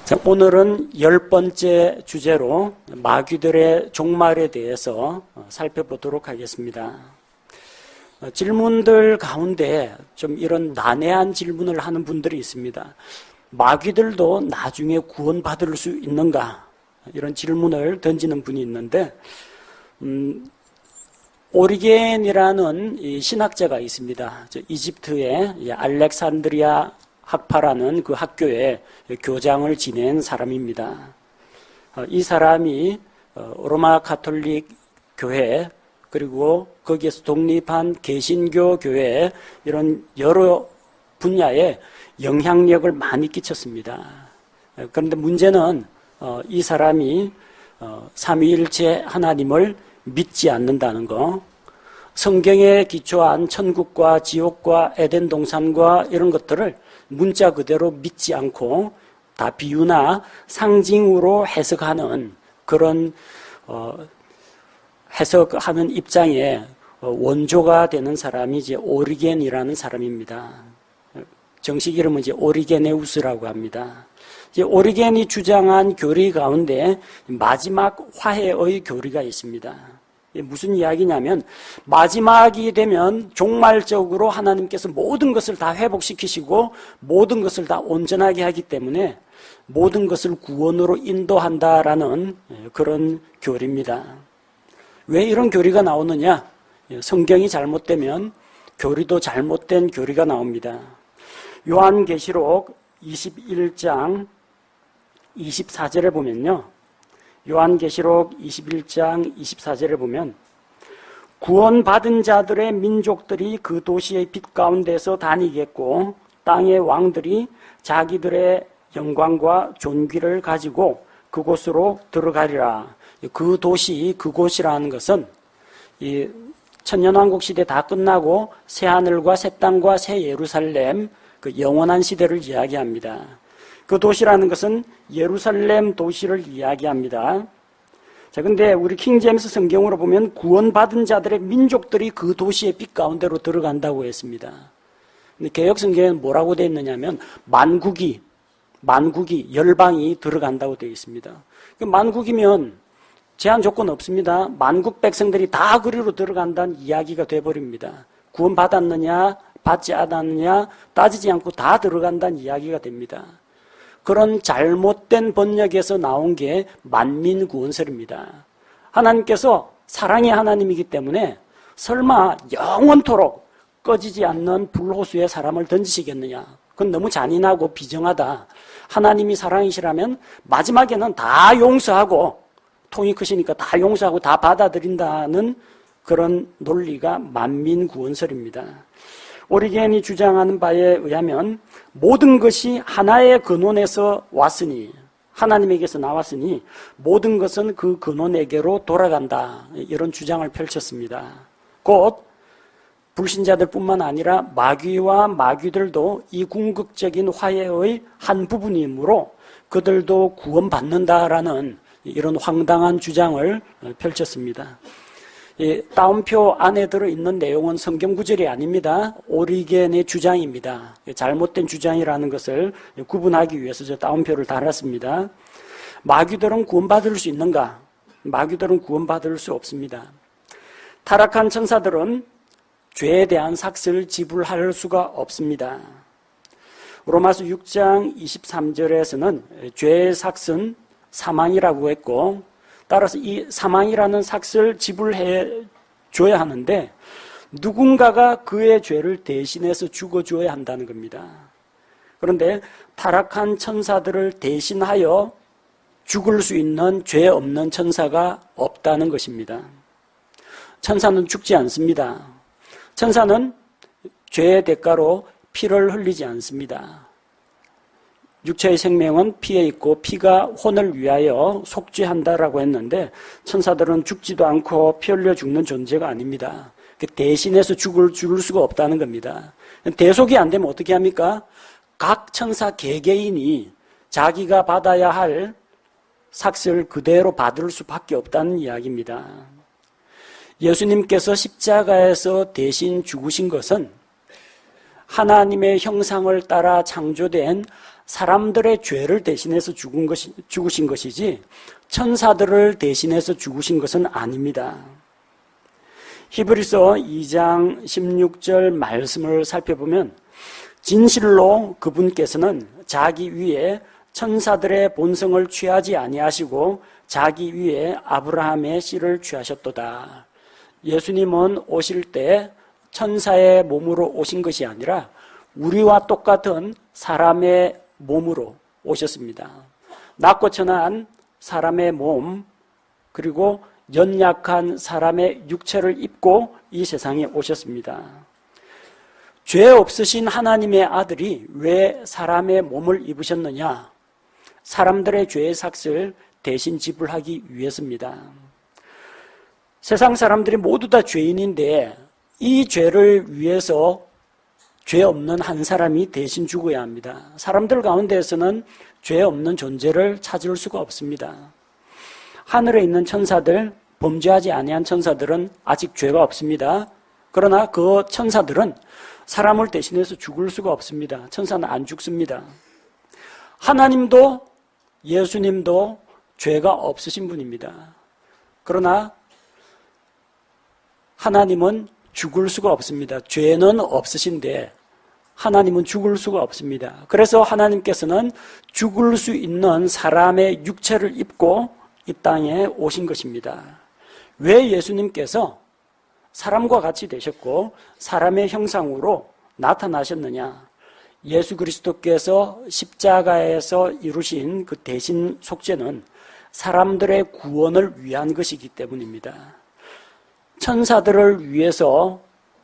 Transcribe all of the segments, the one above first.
자, 오늘은 10번째 주제로 마귀들의 종말에 대해서 살펴보도록 하겠습니다. 질문들 가운데 좀 이런 난해한 질문을 하는 분들이 있습니다. 마귀들도 나중에 구원받을 수 있는가? 이런 질문을 던지는 분이 있는데 오리겐이라는 이 신학자가 있습니다. 이집트의 알렉산드리아 학파라는 그 학교에 교장을 지낸 사람입니다. 이 사람이 로마 가톨릭 교회 그리고 거기에서 독립한 개신교 교회 이런 여러 분야에 영향력을 많이 끼쳤습니다. 그런데 문제는 이 사람이 삼위일체 하나님을 믿지 않는다는 거, 성경에 기초한 천국과 지옥과 에덴 동산과 이런 것들을 문자 그대로 믿지 않고 다 비유나 상징으로 해석하는 그런 해석하는 입장에 원조가 되는 사람이 이제 오리겐이라는 사람입니다. 정식 이름은 이제 오리게네우스라고 합니다. 이제 오리겐이 주장한 교리 가운데 마지막 화해의 교리가 있습니다. 무슨 이야기냐면 마지막이 되면 종말적으로 하나님께서 모든 것을 다 회복시키시고 모든 것을 다 온전하게 하기 때문에 모든 것을 구원으로 인도한다라는 그런 교리입니다. 왜 이런 교리가 나오느냐? 성경이 잘못되면 교리도 잘못된 교리가 나옵니다. 요한계시록 21장 24절에 보면요. 요한계시록 21장 24절에 보면 구원받은 자들의 민족들이 그 도시의 빛 가운데서 다니겠고 땅의 왕들이 자기들의 영광과 존귀를 가지고 그곳으로 들어가리라. 그 도시, 그곳이라는 것은 이 천년왕국 시대 다 끝나고 새하늘과 새 땅과 새 예루살렘 그 영원한 시대를 이야기합니다. 그 도시라는 것은 예루살렘 도시를 이야기합니다. 자, 근데 우리 킹제임스 성경으로 보면 구원받은 자들의 민족들이 그 도시의 빛 가운데로 들어간다고 했습니다. 근데 개역 성경에는 뭐라고 되어 있느냐면 만국이 열방이 들어간다고 되어 있습니다. 만국이면 제한 조건 없습니다. 만국 백성들이 다 그리로 들어간다는 이야기가 돼버립니다. 구원받았느냐 받지 않았느냐 따지지 않고 다 들어간다는 이야기가 됩니다. 그런 잘못된 번역에서 나온 게 만민구원설입니다. 하나님께서 사랑의 하나님이기 때문에 설마 영원토록 꺼지지 않는 불호수에 사람을 던지시겠느냐? 그건 너무 잔인하고 비정하다. 하나님이 사랑이시라면 마지막에는 다 용서하고 통이 크시니까 다 용서하고 다 받아들인다는 그런 논리가 만민구원설입니다. 오리겐이 주장하는 바에 의하면 모든 것이 하나의 근원에서 왔으니 하나님에게서 나왔으니 모든 것은 그 근원에게로 돌아간다. 이런 주장을 펼쳤습니다. 곧 불신자들뿐만 아니라 마귀와 마귀들도 이 궁극적인 화해의 한 부분이므로 그들도 구원받는다라는 이런 황당한 주장을 펼쳤습니다. 이 따옴표 안에 들어있는 내용은 성경 구절이 아닙니다. 오리겐의 주장입니다. 잘못된 주장이라는 것을 구분하기 위해서 저 따옴표를 달았습니다. 마귀들은 구원받을 수 있는가? 마귀들은 구원받을 수 없습니다. 타락한 천사들은 죄에 대한 삭을 지불할 수가 없습니다. 로마서 6장 23절에서는 죄의 삭은 사망이라고 했고 따라서 이 사망이라는 삭을 지불해 줘야 하는데 누군가가 그의 죄를 대신해서 죽어줘야 한다는 겁니다. 그런데 타락한 천사들을 대신하여 죽을 수 있는 죄 없는 천사가 없다는 것입니다. 천사는 죽지 않습니다. 천사는 죄의 대가로 피를 흘리지 않습니다. 육체의 생명은 피에 있고 피가 혼을 위하여 속죄한다라고 했는데 천사들은 죽지도 않고 피 흘려 죽는 존재가 아닙니다. 대신해서 죽을 수가 없다는 겁니다. 대속이 안 되면 어떻게 합니까? 각 천사 개개인이 자기가 받아야 할 삭을 그대로 받을 수밖에 없다는 이야기입니다. 예수님께서 십자가에서 대신 죽으신 것은 하나님의 형상을 따라 창조된 사람들의 죄를 대신해서 죽으신 것이지 천사들을 대신해서 죽으신 것은 아닙니다. 히브리서 2장 16절 말씀을 살펴보면 진실로 그분께서는 자기 위에 천사들의 본성을 취하지 아니하시고 자기 위에 아브라함의 씨를 취하셨도다. 예수님은 오실 때 천사의 몸으로 오신 것이 아니라 우리와 똑같은 사람의 몸으로 오셨습니다. 낮고 천한 사람의 몸, 그리고 연약한 사람의 육체를 입고 이 세상에 오셨습니다. 죄 없으신 하나님의 아들이 왜 사람의 몸을 입으셨느냐? 사람들의 죄의 삭을 대신 지불하기 위해서입니다. 세상 사람들이 모두 다 죄인인데 이 죄를 위해서 죄 없는 한 사람이 대신 죽어야 합니다. 사람들 가운데에서는 죄 없는 존재를 찾을 수가 없습니다. 하늘에 있는 천사들, 범죄하지 아니한 천사들은 아직 죄가 없습니다. 그러나 그 천사들은 사람을 대신해서 죽을 수가 없습니다. 천사는 안 죽습니다. 하나님도 예수님도 죄가 없으신 분입니다. 그러나 하나님은 죽을 수가 없습니다. 죄는 없으신데 하나님은 죽을 수가 없습니다. 그래서 하나님께서는 죽을 수 있는 사람의 육체를 입고 이 땅에 오신 것입니다. 왜 예수님께서 사람과 같이 되셨고 사람의 형상으로 나타나셨느냐? 예수 그리스도께서 십자가에서 이루신 그 대신 속죄는 사람들의 구원을 위한 것이기 때문입니다. 천사들을 위해서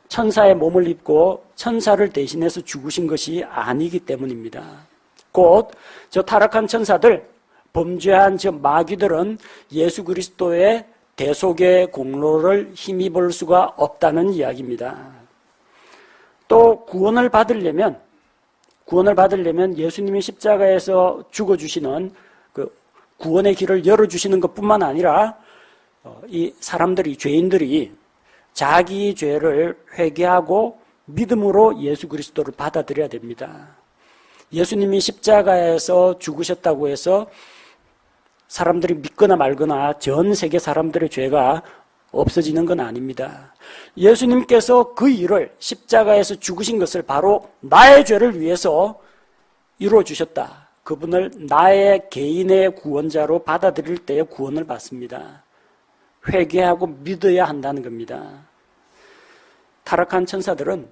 천사의 몸을 입고 천사를 대신해서 죽으신 것이 아니기 때문입니다. 곧 저 타락한 천사들, 범죄한 저 마귀들은 예수 그리스도의 대속의 공로를 힘입을 수가 없다는 이야기입니다. 또 구원을 받으려면 예수님이 십자가에서 죽어주시는 그 구원의 길을 열어주시는 것뿐만 아니라 이 사람들이, 죄인들이 자기 죄를 회개하고 믿음으로 예수 그리스도를 받아들여야 됩니다. 예수님이 십자가에서 죽으셨다고 해서 사람들이 믿거나 말거나 전 세계 사람들의 죄가 없어지는 건 아닙니다. 예수님께서 그 일을 십자가에서 죽으신 것을 바로 나의 죄를 위해서 이루어주셨다. 그분을 나의 개인의 구원자로 받아들일 때에 구원을 받습니다. 회개하고 믿어야 한다는 겁니다. 타락한 천사들은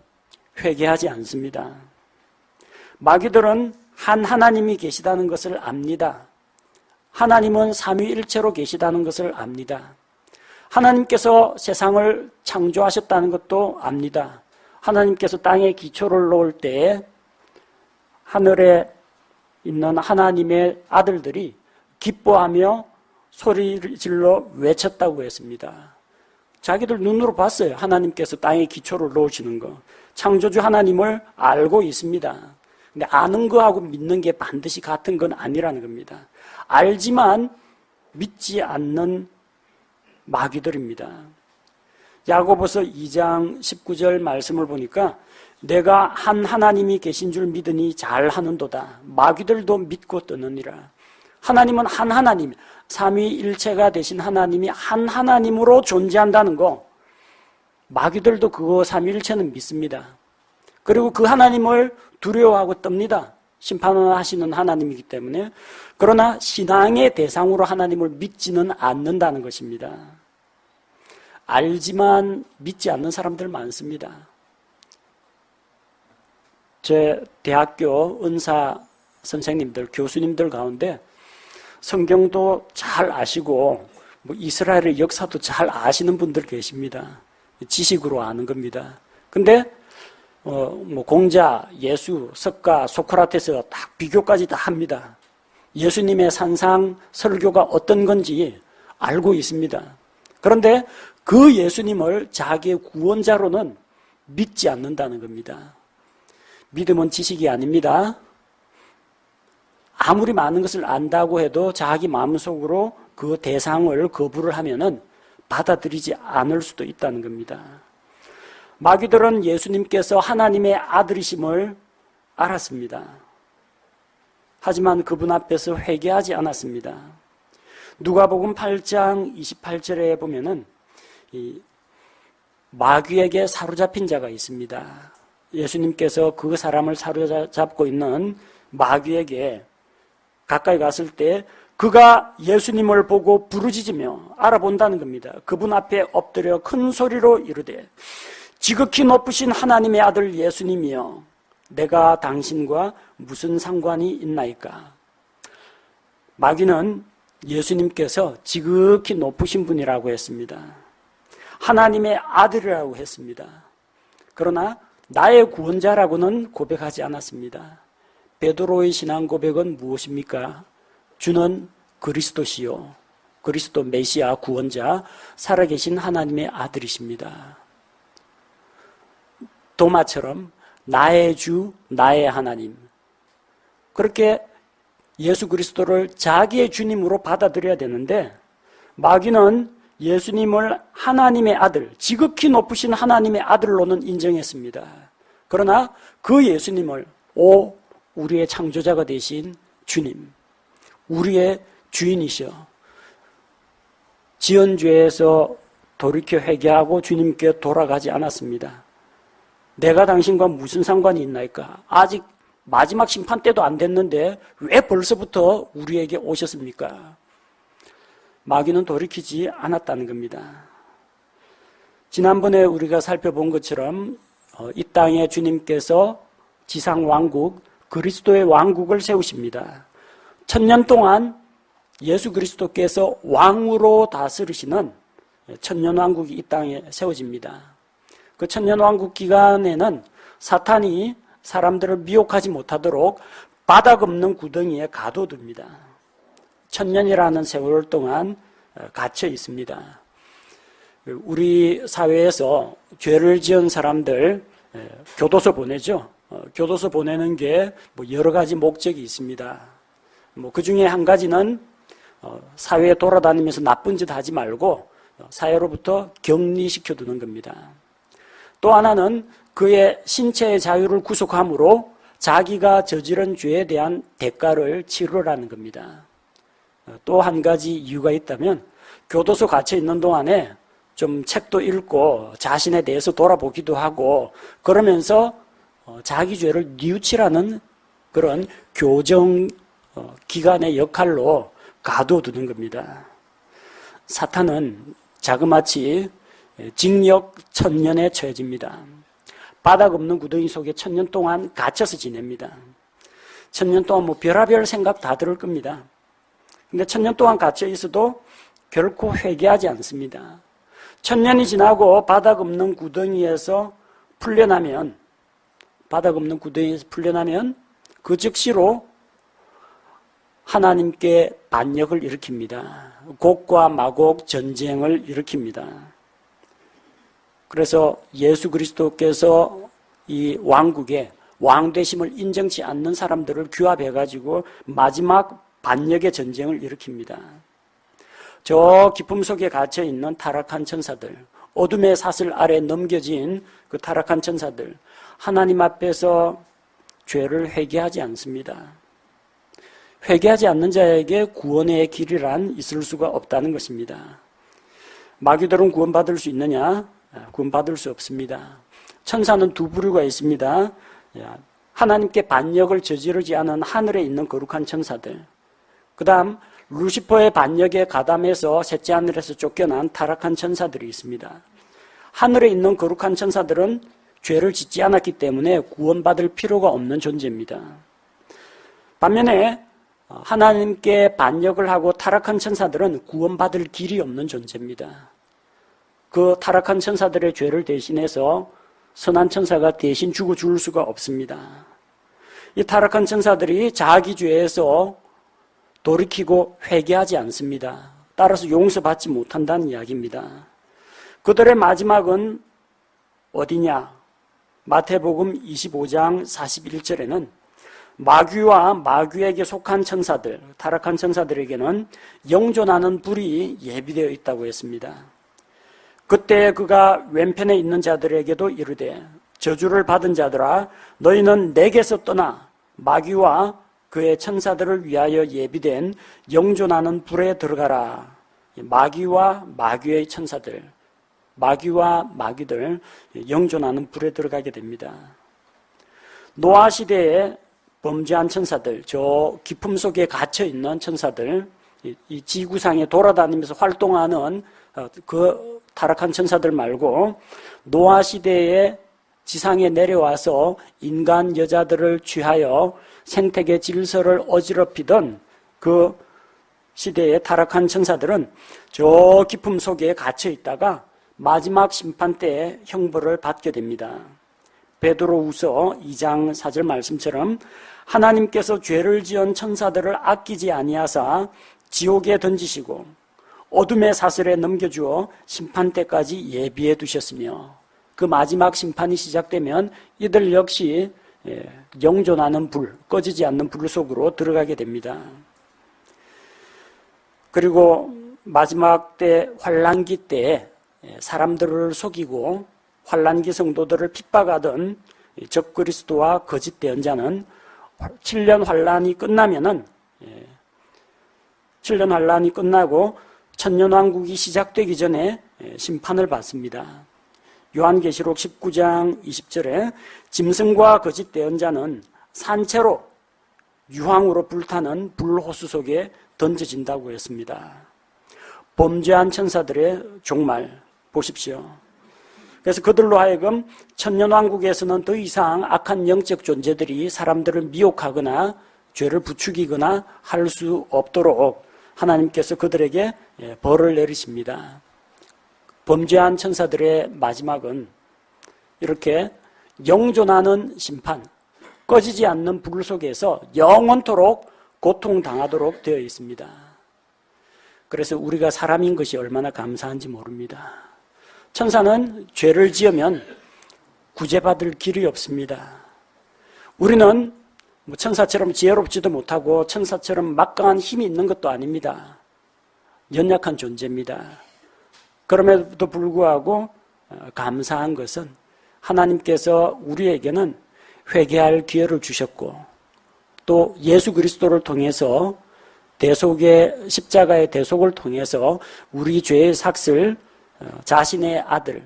회개하지 않습니다. 마귀들은 한 하나님이 계시다는 것을 압니다. 하나님은 삼위일체로 계시다는 것을 압니다. 하나님께서 세상을 창조하셨다는 것도 압니다. 하나님께서 땅에 기초를 놓을 때에 하늘에 있는 하나님의 아들들이 기뻐하며 소리를 질러 외쳤다고 했습니다. 자기들 눈으로 봤어요. 하나님께서 땅에 기초를 놓으시는 거. 창조주 하나님을 알고 있습니다. 근데 아는 거하고 믿는 게 반드시 같은 건 아니라는 겁니다. 알지만 믿지 않는 마귀들입니다. 야고보서 2장 19절 말씀을 보니까 내가 한 하나님이 계신 줄 믿으니 잘하는도다. 마귀들도 믿고 떠느니라. 하나님은 한 하나님, 삼위일체가 되신 하나님이 한 하나님으로 존재한다는 거, 마귀들도 그거 삼위일체는 믿습니다. 그리고 그 하나님을 두려워하고 떱니다. 심판을 하시는 하나님이기 때문에. 그러나 신앙의 대상으로 하나님을 믿지는 않는다는 것입니다. 알지만 믿지 않는 사람들 많습니다. 제 대학교 은사 선생님들, 교수님들 가운데 성경도 잘 아시고 이스라엘의 역사도 잘 아시는 분들 계십니다. 지식으로 아는 겁니다. 근데 공자, 예수, 석가, 소크라테스 딱 비교까지 다 합니다. 예수님의 산상 설교가 어떤 건지 알고 있습니다. 그런데 그 예수님을 자기의 구원자로는 믿지 않는다는 겁니다. 믿음은 지식이 아닙니다. 아무리 많은 것을 안다고 해도 자기 마음속으로 그 대상을 거부를 하면은 받아들이지 않을 수도 있다는 겁니다. 마귀들은 예수님께서 하나님의 아들이심을 알았습니다. 하지만 그분 앞에서 회개하지 않았습니다. 누가복음 8장 28절에 보면은 이 마귀에게 사로잡힌 자가 있습니다. 예수님께서 그 사람을 사로잡고 있는 마귀에게 가까이 갔을 때 그가 예수님을 보고 부르짖으며 알아본다는 겁니다. 그분 앞에 엎드려 큰 소리로 이르되 지극히 높으신 하나님의 아들 예수님이여 내가 당신과 무슨 상관이 있나이까. 마귀는 예수님께서 지극히 높으신 분이라고 했습니다. 하나님의 아들이라고 했습니다. 그러나 나의 구원자라고는 고백하지 않았습니다. 베드로의 신앙 고백은 무엇입니까? 주는 그리스도시요 그리스도 메시아 구원자 살아계신 하나님의 아들이십니다. 도마처럼 나의 주 나의 하나님, 그렇게 예수 그리스도를 자기의 주님으로 받아들여야 되는데 마귀는 예수님을 하나님의 아들, 지극히 높으신 하나님의 아들로는 인정했습니다. 그러나 그 예수님을 우리의 창조자가 되신 주님, 우리의 주인이셔, 지은 죄에서 돌이켜 회개하고 주님께 돌아가지 않았습니다. 내가 당신과 무슨 상관이 있나이까? 아직 마지막 심판 때도 안 됐는데 왜 벌써부터 우리에게 오셨습니까? 마귀는 돌이키지 않았다는 겁니다. 지난번에 우리가 살펴본 것처럼 이 땅에 주님께서 지상 왕국, 그리스도의 왕국을 세우십니다. 1000년 동안 예수 그리스도께서 왕으로 다스리시는 천년왕국이 이 땅에 세워집니다. 그 천년왕국 기간에는 사탄이 사람들을 미혹하지 못하도록 바닥 없는 구덩이에 가둬둡니다. 1000년이라는 세월 동안 갇혀 있습니다. 우리 사회에서 죄를 지은 사람들 교도소 보내죠. 교도소 보내는 게 여러 가지 목적이 있습니다. 그 중에 한 가지는 사회에 돌아다니면서 나쁜 짓 하지 말고 사회로부터 격리시켜 두는 겁니다. 또 하나는 그의 신체의 자유를 구속함으로 자기가 저지른 죄에 대한 대가를 치르라는 겁니다. 또 한 가지 이유가 있다면 교도소 갇혀 있는 동안에 좀 책도 읽고 자신에 대해서 돌아보기도 하고 그러면서 자기 죄를 뉘우치라는 그런 교정 기관의 역할로 가둬두는 겁니다. 사탄은 자그마치 징역 1000년에 처해집니다. 바닥 없는 구덩이 속에 1000년 동안 갇혀서 지냅니다. 1000년 동안 별의별 생각 다 들을 겁니다. 근데 1000년 동안 갇혀 있어도 결코 회개하지 않습니다. 1000년이 지나고 바닥 없는 구덩이에서 풀려나면 그 즉시로 하나님께 반역을 일으킵니다. 곡과 마곡 전쟁을 일으킵니다. 그래서 예수 그리스도께서 이 왕국에 왕되심을 인정치 않는 사람들을 규합해가지고 마지막 반역의 전쟁을 일으킵니다. 저 깊음 속에 갇혀있는 타락한 천사들, 어둠의 사슬 아래 넘겨진 그 타락한 천사들, 하나님 앞에서 죄를 회개하지 않습니다. 회개하지 않는 자에게 구원의 길이란 있을 수가 없다는 것입니다. 마귀들은 구원받을 수 있느냐? 구원받을 수 없습니다. 천사는 두 부류가 있습니다. 하나님께 반역을 저지르지 않은 하늘에 있는 거룩한 천사들, 그 다음 루시퍼의 반역에 가담해서 셋째 하늘에서 쫓겨난 타락한 천사들이 있습니다. 하늘에 있는 거룩한 천사들은 죄를 짓지 않았기 때문에 구원받을 필요가 없는 존재입니다. 반면에 하나님께 반역을 하고 타락한 천사들은 구원받을 길이 없는 존재입니다. 그 타락한 천사들의 죄를 대신해서 선한 천사가 대신 주고 줄 수가 없습니다. 이 타락한 천사들이 자기 죄에서 돌이키고 회개하지 않습니다. 따라서 용서받지 못한다는 이야기입니다. 그들의 마지막은 어디냐? 마태복음 25장 41절에는 마귀와 마귀에게 속한 천사들, 타락한 천사들에게는 영존하는 불이 예비되어 있다고 했습니다. 그때 그가 왼편에 있는 자들에게도 이르되 저주를 받은 자들아 너희는 내게서 떠나 마귀와 그의 천사들을 위하여 예비된 영존하는 불에 들어가라. 마귀와 마귀의 천사들, 마귀와 마귀들 영존하는 불에 들어가게 됩니다. 노아 시대에 범죄한 천사들, 저 깊음 속에 갇혀 있는 천사들, 이 지구상에 돌아다니면서 활동하는 그 타락한 천사들 말고 노아 시대에 지상에 내려와서 인간 여자들을 취하여 생태계 질서를 어지럽히던 그 시대의 타락한 천사들은 저 깊음 속에 갇혀 있다가 마지막 심판 때에 형벌을 받게 됩니다. 베드로후서 2장 4절 말씀처럼 하나님께서 죄를 지은 천사들을 아끼지 아니하사 지옥에 던지시고 어둠의 사슬에 넘겨주어 심판 때까지 예비해 두셨으며 그 마지막 심판이 시작되면 이들 역시 영존하는 불, 꺼지지 않는 불 속으로 들어가게 됩니다. 그리고 마지막 때 환란기 때에 사람들을 속이고 환란기 성도들을 핍박하던 적그리스도와 거짓 대언자는 7년 환란이 끝나면은 7년 환란이 끝나고 천년왕국이 시작되기 전에 심판을 받습니다. 요한계시록 19장 20절에 짐승과 거짓 대언자는 산채로 유황으로 불타는 불호수 속에 던져진다고 했습니다. 범죄한 천사들의 종말 보십시오. 그래서 그들로 하여금 천년왕국에서는 더 이상 악한 영적 존재들이 사람들을 미혹하거나 죄를 부추기거나 할 수 없도록 하나님께서 그들에게 벌을 내리십니다. 범죄한 천사들의 마지막은 이렇게 영존하는 심판, 꺼지지 않는 불 속에서 영원토록 고통당하도록 되어 있습니다. 그래서 우리가 사람인 것이 얼마나 감사한지 모릅니다. 천사는 죄를 지으면 구제받을 길이 없습니다. 우리는 천사처럼 지혜롭지도 못하고 천사처럼 막강한 힘이 있는 것도 아닙니다. 연약한 존재입니다. 그럼에도 불구하고 감사한 것은 하나님께서 우리에게는 회개할 기회를 주셨고 또 예수 그리스도를 통해서 대속의 십자가의 대속을 통해서 우리 죄의 삭을 자신의 아들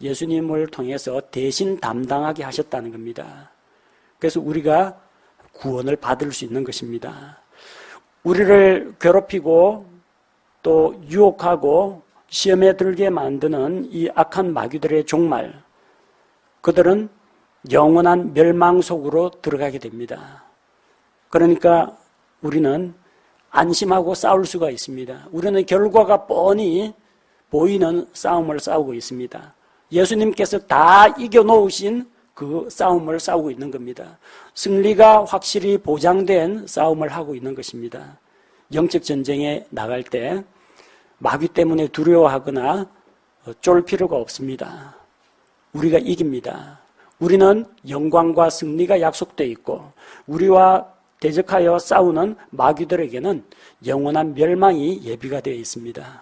예수님을 통해서 대신 담당하게 하셨다는 겁니다. 그래서 우리가 구원을 받을 수 있는 것입니다. 우리를 괴롭히고 또 유혹하고 시험에 들게 만드는 이 악한 마귀들의 종말, 그들은 영원한 멸망 속으로 들어가게 됩니다. 그러니까 우리는 안심하고 싸울 수가 있습니다. 우리는 결과가 뻔히 보이는 싸움을 싸우고 있습니다. 예수님께서 다 이겨놓으신 그 싸움을 싸우고 있는 겁니다. 승리가 확실히 보장된 싸움을 하고 있는 것입니다. 영적 전쟁에 나갈 때 마귀 때문에 두려워하거나 쫄 필요가 없습니다. 우리가 이깁니다. 우리는 영광과 승리가 약속되어 있고 우리와 대적하여 싸우는 마귀들에게는 영원한 멸망이 예비가 되어 있습니다.